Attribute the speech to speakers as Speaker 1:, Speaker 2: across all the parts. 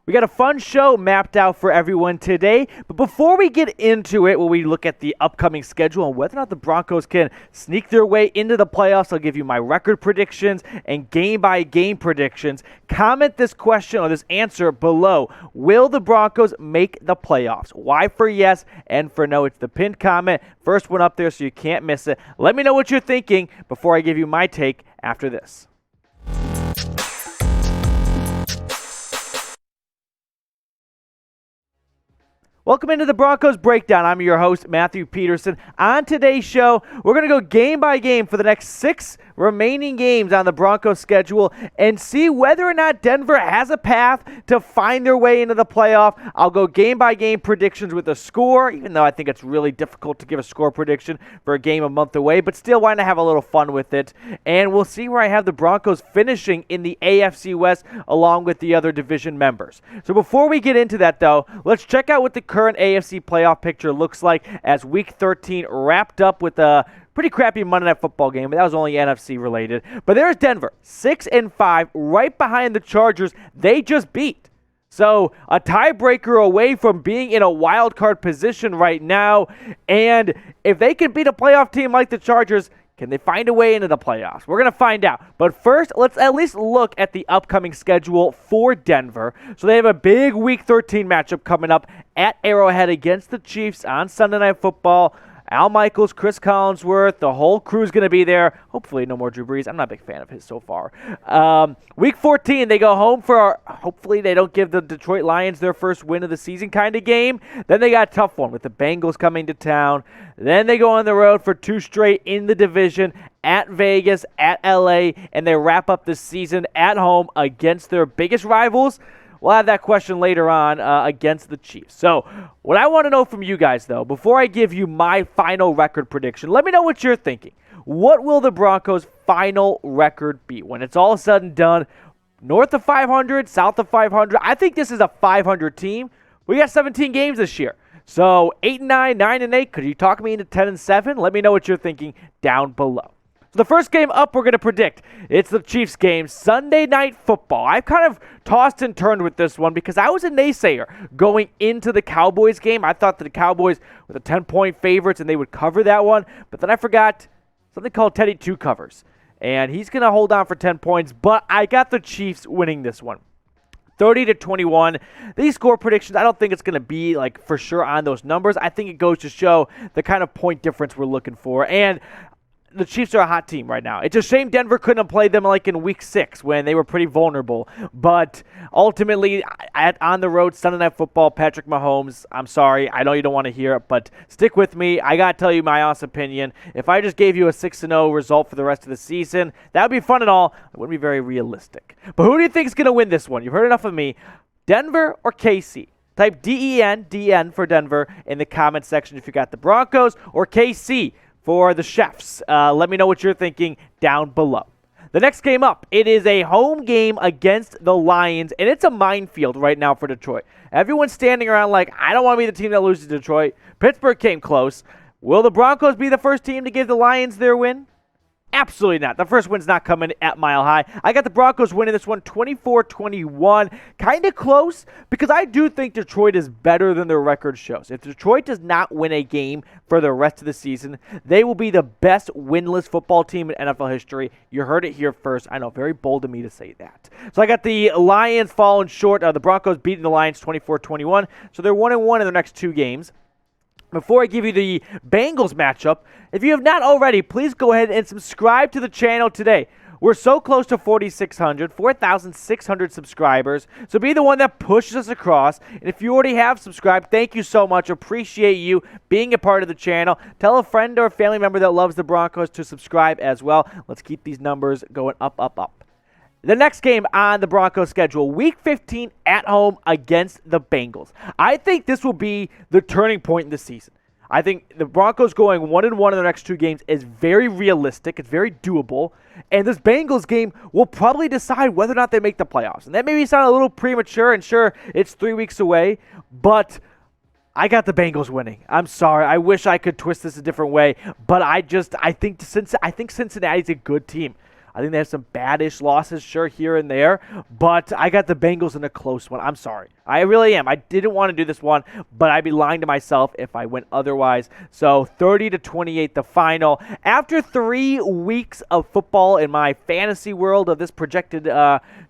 Speaker 1: We got a fun show mapped out for everyone today, but before we get into it, when we look at the upcoming schedule and whether or not the Broncos can sneak their way into the playoffs, I'll give you my record predictions and game-by-game predictions. Comment this question or this answer below. Will the Broncos make the playoffs? Why for yes and for no? It's the pinned comment. First one up there so you can't miss it. Let me know what you're thinking before I give you my take after this. Welcome into the Broncos Breakdown. I'm your host, Matthew Peterson. On today's show, we're going to go game by game for the next 6 remaining games on the Broncos schedule and see whether or not Denver has a path to find their way into the playoff. I'll go game by game predictions with a score, even though I think it's really difficult to give a score prediction for a game a month away, but still why not have a little fun with it. And we'll see where I have the Broncos finishing in the AFC West along with the other division members. So before we get into that though, let's check out what the current AFC playoff picture looks like as Week 13 wrapped up with a pretty crappy Monday Night Football game, but that was only NFC related. But there's Denver, 6-5, right behind the Chargers they just beat. So a tiebreaker away from being in a wild card position right now. And if they can beat a playoff team like the Chargers, can they find a way into the playoffs? We're going to find out. But first, let's at least look at the upcoming schedule for Denver. So they have a big Week 13 matchup coming up at Arrowhead against the Chiefs on Sunday Night Football. Al Michaels, Chris Collinsworth, the whole crew's going to be there. Hopefully no more Drew Brees. I'm not a big fan of his so far. Week 14, they go home for hopefully they don't give the Detroit Lions their first win of the season kind of game. Then they got a tough one with the Bengals coming to town. Then they go on the road for 2 straight in the division at Vegas, at LA, and they wrap up the season at home against their biggest rivals. We'll have that question later on against the Chiefs. So what I want to know from you guys, though, before I give you my final record prediction, let me know what you're thinking. What will the Broncos' final record be? When it's all said and done, north of 500, south of 500? I think this is a 500 team. We got 17 games this year. So 8-9, 9-8, could you talk me into 10-7? Let me know what you're thinking down below. So the first game up we're going to predict, it's the Chiefs game, Sunday Night Football. I've kind of tossed and turned with this one because I was a naysayer going into the Cowboys game. I thought that the Cowboys were the 10-point favorites and they would cover that one. But then I forgot something called Teddy Two covers. And he's going to hold on for 10 points. But I got the Chiefs winning this one. 30-21. These score predictions, I don't think it's going to be like for sure on those numbers. I think it goes to show the kind of point difference we're looking for. And the Chiefs are a hot team right now. It's a shame Denver couldn't have played them like in Week 6 when they were pretty vulnerable. But ultimately, on the road, Sunday Night Football, Patrick Mahomes, I'm sorry. I know you don't want to hear it, but stick with me. I got to tell you my honest opinion. If I just gave you a 6-0 result for the rest of the season, that would be fun and all. It wouldn't be very realistic. But who do you think is going to win this one? You've heard enough of me. Denver or KC? Type DEN for Denver in the comment section if you got the Broncos, or KC for the Chefs. Let me know what you're thinking down below. The next game up, it is a home game against the Lions, and it's a minefield right now for Detroit. Everyone's standing around like, I don't want to be the team that loses to Detroit. Pittsburgh came close. Will the Broncos be the first team to give the Lions their win? Absolutely not. The first win's not coming at Mile High. I got the Broncos winning this one 24-21. Kind of close because I do think Detroit is better than their record shows. If Detroit does not win a game for the rest of the season, they will be the best winless football team in NFL history. You heard it here first. I know, very bold of me to say that. So I got the Lions falling short. The Broncos beating the Lions 24-21. So they're 1-1 in their next 2 games. Before I give you the Bengals matchup, if you have not already, please go ahead and subscribe to the channel today. We're so close to 4,600 subscribers, so be the one that pushes us across. And if you already have subscribed, thank you so much. Appreciate you being a part of the channel. Tell a friend or a family member that loves the Broncos to subscribe as well. Let's keep these numbers going up, up, up. The next game on the Broncos schedule, Week 15 at home against the Bengals. I think this will be the turning point in the season. I think the Broncos going 1-1 in their next 2 games is very realistic. It's very doable. And this Bengals game will probably decide whether or not they make the playoffs. And that maybe sound a little premature, and sure, it's 3 weeks away, but I got the Bengals winning. I'm sorry. I wish I could twist this a different way, but I think Cincinnati's a good team. I think they have some bad-ish losses, sure, here and there, but I got the Bengals in a close one. I'm sorry. I really am. I didn't want to do this one, but I'd be lying to myself if I went otherwise. So 30-28 the final. After 3 weeks of football in my fantasy world of this projected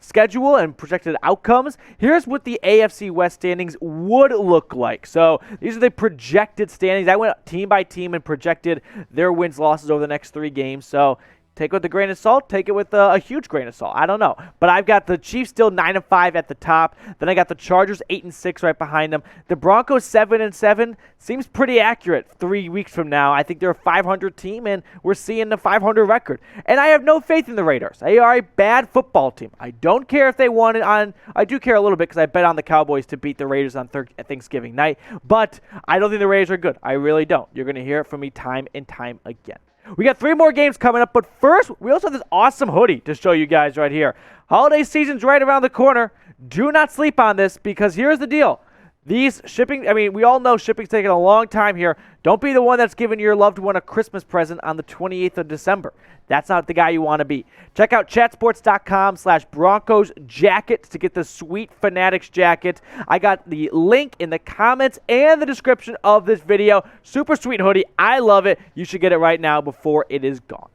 Speaker 1: schedule and projected outcomes, here's what the AFC West standings would look like. So these are the projected standings. I went team by team and projected their wins, losses over the next 3 games. So take it with a grain of salt. Take it with a huge grain of salt. I don't know. But I've got the Chiefs still 9-5 at the top. Then I got the Chargers 8-6 right behind them. The Broncos 7-7 seems pretty accurate 3 weeks from now. I think they're a 500 team, and we're seeing the 500 record. And I have no faith in the Raiders. They are a bad football team. I don't care if they won it on. I do care a little bit because I bet on the Cowboys to beat the Raiders on Thanksgiving night. But I don't think the Raiders are good. I really don't. You're going to hear it from me time and time again. We got 3 more games coming up, but first, we also have this awesome hoodie to show you guys right here. Holiday season's right around the corner. Do not sleep on this because here's the deal. These shipping, we all know shipping's taking a long time here. Don't be the one that's giving your loved one a Christmas present on the 28th of December. That's not the guy you want to be. Check out chatsports.com/Broncos jackets to get the sweet Fanatics jacket. I got the link in the comments and the description of this video. Super sweet hoodie. I love it. You should get it right now before it is gone.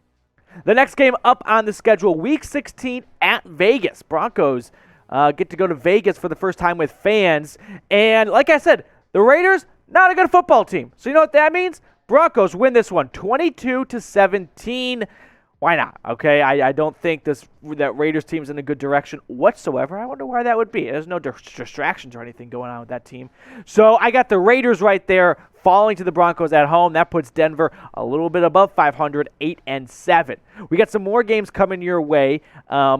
Speaker 1: The next game up on the schedule, Week 16 at Vegas. Broncos get to go to Vegas for the first time with fans. And like I said, the Raiders, not a good football team. So you know what that means? Broncos win this one 22-17. Why not? Okay, I don't think that Raiders team's in a good direction whatsoever. I wonder why that would be. There's no distractions or anything going on with that team. So I got the Raiders right there falling to the Broncos at home. That puts Denver a little bit above 500, 8-7. We got some more games coming your way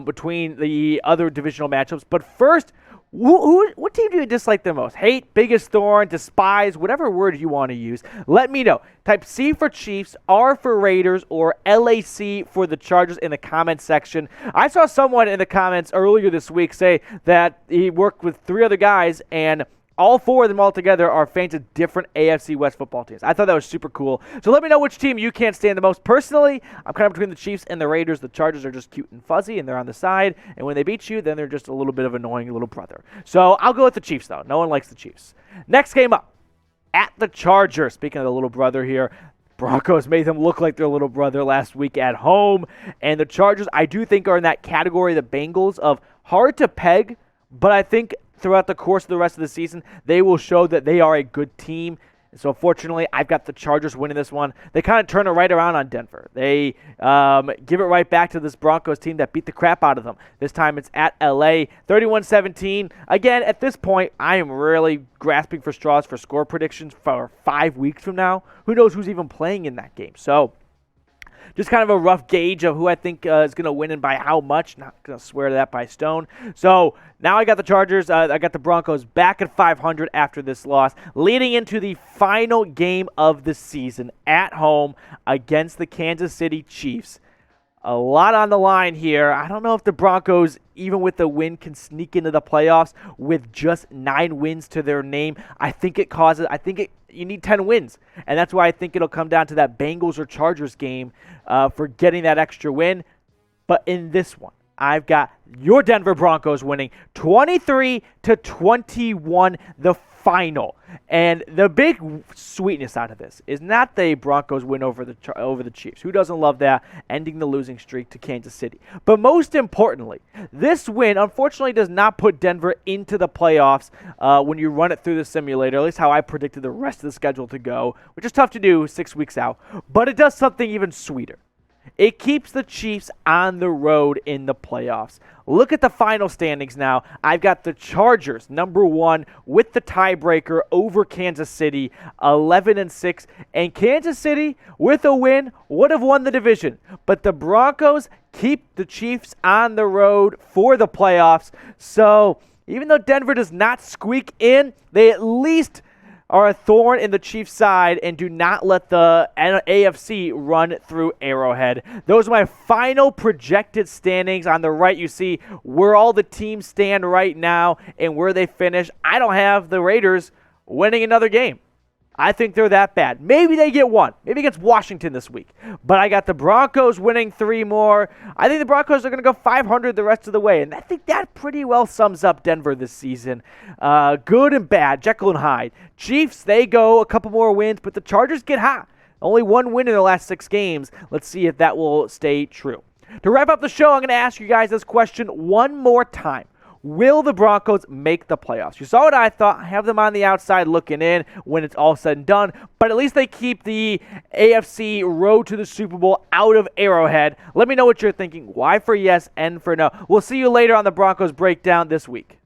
Speaker 1: between the other divisional matchups. But first, what team do you dislike the most? Hate, biggest thorn, despise, whatever word you want to use. Let me know. Type C for Chiefs, R for Raiders, or LAC for the Chargers in the comments section. I saw someone in the comments earlier this week say that he worked with 3 other guys and all 4 of them all together are fans of different AFC West football teams. I thought that was super cool. So let me know which team you can't stand the most. Personally, I'm kind of between the Chiefs and the Raiders. The Chargers are just cute and fuzzy, and they're on the side. And when they beat you, then they're just a little bit of an annoying little brother. So I'll go with the Chiefs, though. No one likes the Chiefs. Next game up, at the Chargers. Speaking of the little brother here, Broncos made them look like their little brother last week at home. And the Chargers, I do think, are in that category, the Bengals, of hard to peg, but I think throughout the course of the rest of the season, they will show that they are a good team. So, unfortunately, I've got the Chargers winning this one. They kind of turn it right around on Denver. They give it right back to this Broncos team that beat the crap out of them. This time it's at L.A., 31-17. Again, at this point, I am really grasping for straws for score predictions for 5 weeks from now. Who knows who's even playing in that game? So, just kind of a rough gauge of who I think is going to win and by how much. Not going to swear to that by stone. So now I got the Chargers. I got the Broncos back at 500 after this loss, leading into the final game of the season at home against the Kansas City Chiefs. A lot on the line here. I don't know if the Broncos, even with the win, can sneak into the playoffs with just 9 wins to their name. You need 10 wins. And that's why I think it'll come down to that Bengals or Chargers game for getting that extra win. But in this one, I've got your Denver Broncos winning 23-21, the final. And the big sweetness out of this is not the Broncos win over the Chiefs. Who doesn't love that, ending the losing streak to Kansas City? But most importantly, this win unfortunately does not put Denver into the playoffs when you run it through the simulator, at least how I predicted the rest of the schedule to go, which is tough to do 6 weeks out. But it does something even sweeter. It keeps the Chiefs on the road in the playoffs. Look at the final standings now. I've got the Chargers, number 1, with the tiebreaker over Kansas City, 11-6. And Kansas City, with a win, would have won the division. But the Broncos keep the Chiefs on the road for the playoffs. So even though Denver does not squeak in, they at least are a thorn in the Chiefs' side and do not let the AFC run through Arrowhead. Those are my final projected standings. On the right, you see where all the teams stand right now and where they finish. I don't have the Raiders winning another game. I think they're that bad. Maybe they get one. Maybe against Washington this week. But I got the Broncos winning 3 more. I think the Broncos are going to go 500 the rest of the way. And I think that pretty well sums up Denver this season. Good and bad, Jekyll and Hyde. Chiefs, they go a couple more wins, but the Chargers get hot. Only 1 win in the last 6 games. Let's see if that will stay true. To wrap up the show, I'm going to ask you guys this question one more time. Will the Broncos make the playoffs? You saw what I thought. I have them on the outside looking in when it's all said and done, but at least they keep the AFC road to the Super Bowl out of Arrowhead. Let me know what you're thinking. Y for yes, N for no. We'll see you later on the Broncos Breakdown this week.